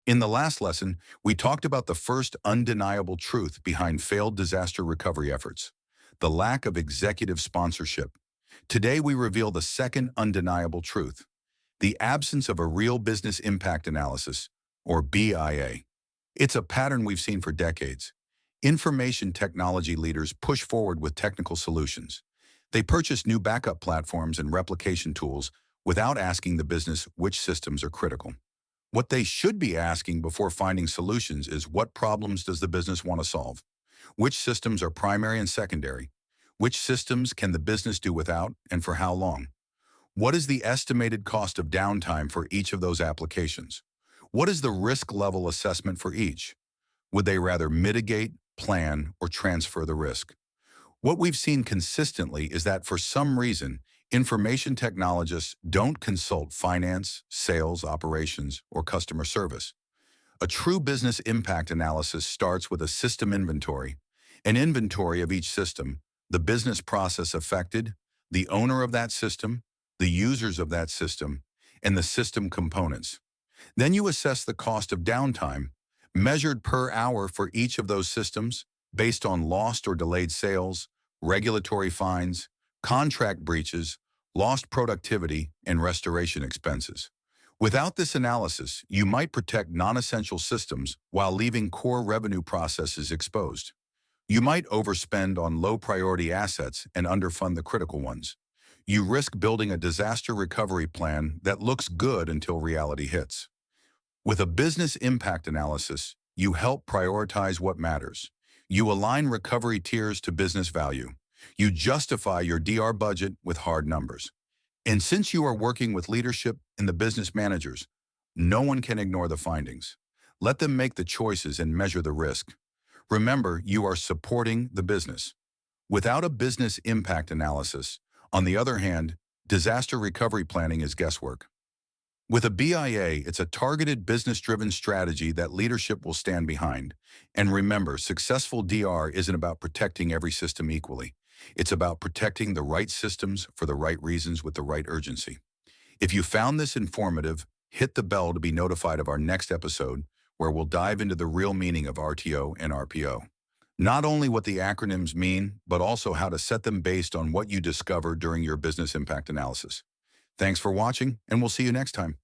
In the last lesson, we talked about the first undeniable truth behind failed disaster recovery efforts, the lack of executive sponsorship. Today, we reveal the second undeniable truth, the absence of a real business impact analysis, or BIA. It's a pattern we've seen for decades. Information technology leaders push forward with technical solutions. They purchase new backup platforms and replication tools without asking the business which systems are critical. What they should be asking before finding solutions is what problems does the business want to solve? Which systems are primary and secondary? Which systems can the business do without and for how long? What is the estimated cost of downtime for each of those applications? What is the risk level assessment for each? Would they rather mitigate, plan, or transfer the risk? What we've seen consistently is that for some reason, information technologists don't consult finance, sales, operations, or customer service. A true business impact analysis starts with a system inventory, an inventory of each system, the business process affected, the owner of that system, the users of that system, and the system components. Then you assess the cost of downtime, measured per hour for each of those systems, based on lost or delayed sales, regulatory fines, contract breaches, lost productivity, and restoration expenses. Without this analysis, you might protect non-essential systems while leaving core revenue processes exposed. You might overspend on low-priority assets and underfund the critical ones. You risk building a disaster recovery plan that looks good until reality hits. With a business impact analysis, you help prioritize what matters. You align recovery tiers to business value. You justify your DR budget with hard numbers. And since you are working with leadership and the business managers, no one can ignore the findings. Let them make the choices and measure the risk. Remember, you are supporting the business. Without a business impact analysis, on the other hand, disaster recovery planning is guesswork. With a BIA, it's a targeted business-driven strategy that leadership will stand behind. And remember, successful DR isn't about protecting every system equally. It's about protecting the right systems for the right reasons with the right urgency. If you found this informative, hit the bell to be notified of our next episode, where we'll dive into the real meaning of RTO and RPO. Not only what the acronyms mean, but also how to set them based on what you discover during your business impact analysis. Thanks for watching, and we'll see you next time.